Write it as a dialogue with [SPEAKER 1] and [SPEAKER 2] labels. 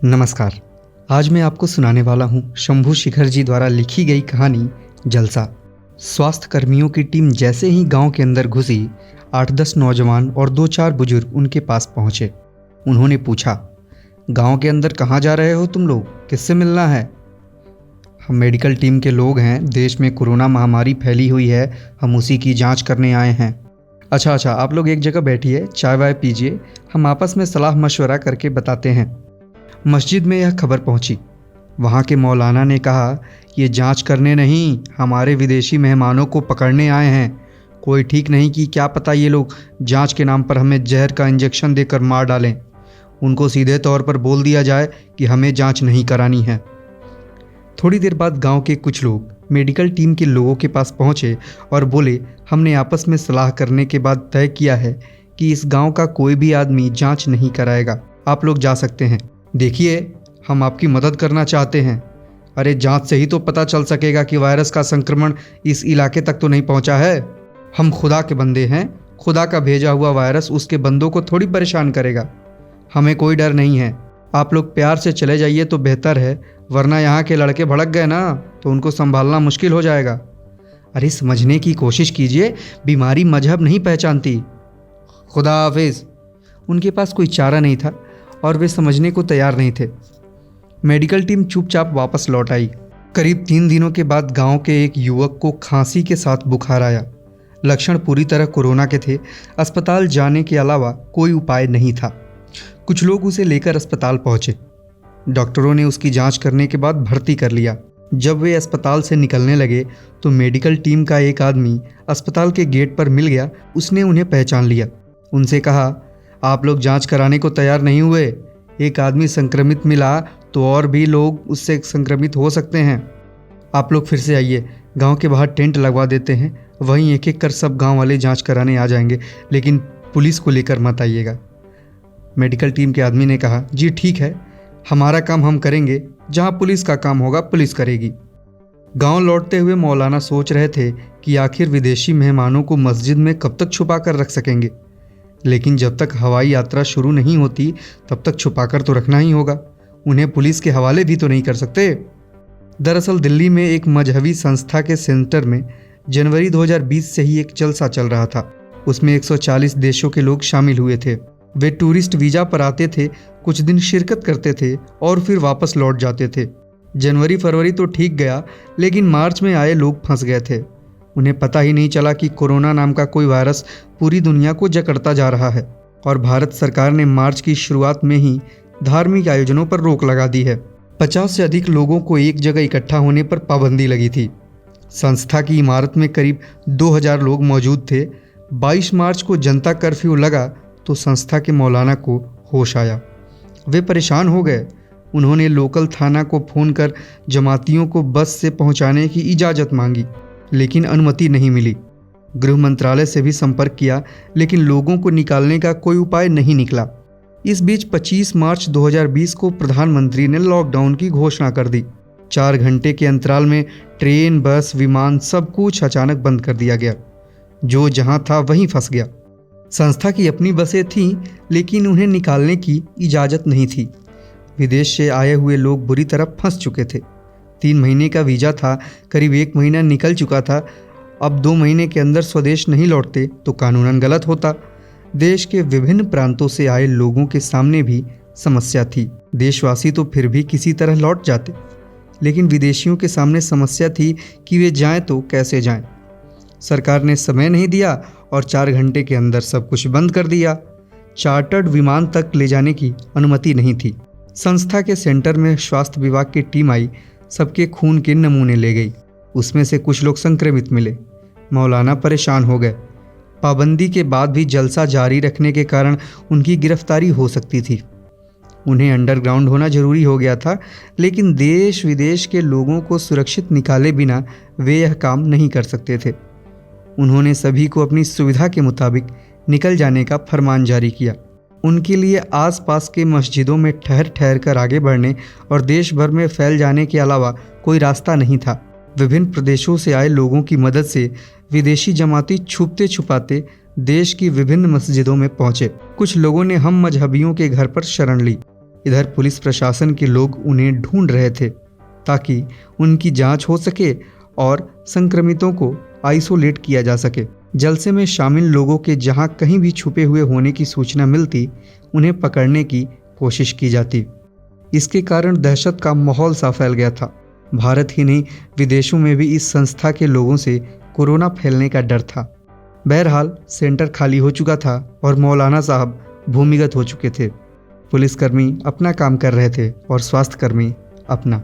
[SPEAKER 1] नमस्कार। आज मैं आपको सुनाने वाला हूँ शंभू शिखर जी द्वारा लिखी गई कहानी जलसा। स्वास्थ्य कर्मियों की टीम जैसे ही गांव के अंदर घुसी, 8-10 नौजवान और 2-4 बुजुर्ग उनके पास पहुंचे। उन्होंने पूछा, गांव के अंदर कहाँ जा रहे हो तुम लोग, किससे मिलना है? हम मेडिकल टीम के लोग हैं, देश में कोरोना महामारी फैली हुई है, हम उसी की जांच करने आए हैं। अच्छा, आप लोग एक जगह बैठिए, चाय वाय पीजिए, हम आपस में सलाह मशवरा करके बताते हैं। मस्जिद में यह खबर पहुंची। वहां के मौलाना ने कहा, ये जांच करने नहीं, हमारे विदेशी मेहमानों को पकड़ने आए हैं। कोई ठीक नहीं कि क्या पता ये लोग जांच के नाम पर हमें जहर का इंजेक्शन देकर मार डालें। उनको सीधे तौर पर बोल दिया जाए कि हमें जांच नहीं करानी है। थोड़ी देर बाद गांव के कुछ लोग मेडिकल टीम के लोगों के पास पहुंचे और बोले, हमने आपस में सलाह करने के बाद तय किया है कि इस गांव का कोई भी आदमी जांच नहीं कराएगा, आप लोग जा सकते हैं। देखिए, हम आपकी मदद करना चाहते हैं। अरे जांच से ही तो पता चल सकेगा कि वायरस का संक्रमण इस इलाके तक तो नहीं पहुंचा है। हम खुदा के बंदे हैं, खुदा का भेजा हुआ वायरस उसके बंदों को थोड़ी परेशान करेगा। हमें कोई डर नहीं है। आप लोग प्यार से चले जाइए तो बेहतर है, वरना यहाँ के लड़के भड़क गए ना तो उनको संभालना मुश्किल हो जाएगा। अरे समझने की कोशिश कीजिए, बीमारी मजहब नहीं पहचानती। खुदा हाफिज। उनके पास कोई चारा नहीं था और वे समझने को तैयार नहीं थे। मेडिकल टीम चुपचाप वापस लौट आई। करीब 3 दिनों के बाद गांव के एक युवक को खांसी के साथ बुखार आया। लक्षण पूरी तरह कोरोना के थे। अस्पताल जाने के अलावा कोई उपाय नहीं था। कुछ लोग उसे लेकर अस्पताल पहुंचे। डॉक्टरों ने उसकी जांच करने के बाद भर्ती कर लिया। जब वे अस्पताल से निकलने लगे तो मेडिकल टीम का एक आदमी अस्पताल के गेट पर मिल गया। उसने उन्हें पहचान लिया। उनसे कहा, आप लोग जांच कराने को तैयार नहीं हुए? एक आदमी संक्रमित मिला तो और भी लोग उससे संक्रमित हो सकते हैं। आप लोग फिर से आइए, गांव के बाहर टेंट लगवा देते हैं, वहीं एक एक कर सब गांव वाले जांच कराने आ जाएंगे, लेकिन पुलिस को लेकर मत आइएगा। मेडिकल टीम के आदमी ने कहा, जी ठीक है, हमारा काम हम करेंगे, जहां पुलिस का काम होगा पुलिस करेगी। गांव लौटते हुए मौलाना सोच रहे थे कि आखिर विदेशी मेहमानों को मस्जिद में कब तक छुपा कर रख सकेंगे, लेकिन जब तक हवाई यात्रा शुरू नहीं होती तब तक छुपाकर तो रखना ही होगा। उन्हें पुलिस के हवाले भी तो नहीं कर सकते। दरअसल दिल्ली में एक मजहबी संस्था के सेंटर में जनवरी 2020 से ही एक जलसा चल रहा था। उसमें 140 देशों के लोग शामिल हुए थे। वे टूरिस्ट वीजा पर आते थे, कुछ दिन शिरकत करते थे और फिर वापस लौट जाते थे। जनवरी फरवरी तो ठीक गया, लेकिन मार्च में आए लोग फंस गए थे। उन्हें पता ही नहीं चला कि कोरोना नाम का कोई वायरस पूरी दुनिया को जकड़ता जा रहा है और भारत सरकार ने मार्च की शुरुआत में ही धार्मिक आयोजनों पर रोक लगा दी है। 50 से अधिक लोगों को एक जगह इकट्ठा होने पर पाबंदी लगी थी। संस्था की इमारत में करीब 2000 लोग मौजूद थे। 22 मार्च को जनता कर्फ्यू लगा तो संस्था के मौलाना को होश आया। वे परेशान हो गए। उन्होंने लोकल थाना को फ़ोन कर जमातियों को बस से पहुंचाने की इजाज़त मांगी, लेकिन अनुमति नहीं मिली। गृह मंत्रालय से भी संपर्क किया, लेकिन लोगों को निकालने का कोई उपाय नहीं निकला। इस बीच 25 मार्च 2020 को प्रधानमंत्री ने लॉकडाउन की घोषणा कर दी। 4 घंटे के अंतराल में ट्रेन, बस, विमान सब कुछ अचानक बंद कर दिया गया। जो जहां था वहीं फंस गया। संस्था की अपनी बसें थीं, लेकिन उन्हें निकालने की इजाज़त नहीं थी। विदेश से आए हुए लोग बुरी तरह फंस चुके थे। 3 महीने का वीज़ा था, करीब 1 महीना निकल चुका था। अब 2 महीने के अंदर स्वदेश नहीं लौटते तो कानूनन गलत होता। देश के विभिन्न प्रांतों से आए लोगों के सामने भी समस्या थी। देशवासी तो फिर भी किसी तरह लौट जाते, लेकिन विदेशियों के सामने समस्या थी कि वे जाएं तो कैसे जाएं। सरकार ने समय नहीं दिया और 4 घंटे के अंदर सब कुछ बंद कर दिया। चार्टर्ड विमान तक ले जाने की अनुमति नहीं थी। संस्था के सेंटर में स्वास्थ्य विभाग की टीम आई, सबके खून के नमूने ले गई। उसमें से कुछ लोग संक्रमित मिले। मौलाना परेशान हो गए। पाबंदी के बाद भी जलसा जारी रखने के कारण उनकी गिरफ्तारी हो सकती थी। उन्हें अंडरग्राउंड होना जरूरी हो गया था, लेकिन देश विदेश के लोगों को सुरक्षित निकाले बिना वे यह काम नहीं कर सकते थे। उन्होंने सभी को अपनी सुविधा के मुताबिक निकल जाने का फरमान जारी किया। उनके लिए आसपास के मस्जिदों में ठहर ठहर कर आगे बढ़ने और देश भर में फैल जाने के अलावा कोई रास्ता नहीं था। विभिन्न प्रदेशों से आए लोगों की मदद से विदेशी जमाती छुपते छुपाते देश की विभिन्न मस्जिदों में पहुंचे। कुछ लोगों ने हम मजहबियों के घर पर शरण ली। इधर पुलिस प्रशासन के लोग उन्हें ढूंढ रहे थे ताकि उनकी जांच हो सके और संक्रमितों को आइसोलेट किया जा सके। जलसे में शामिल लोगों के जहां कहीं भी छुपे हुए होने की सूचना मिलती, उन्हें पकड़ने की कोशिश की जाती। इसके कारण दहशत का माहौल सा फैल गया था। भारत ही नहीं, विदेशों में भी इस संस्था के लोगों से कोरोना फैलने का डर था। बहरहाल सेंटर खाली हो चुका था और मौलाना साहब भूमिगत हो चुके थे। पुलिसकर्मी अपना काम कर रहे थे और स्वास्थ्यकर्मी अपना।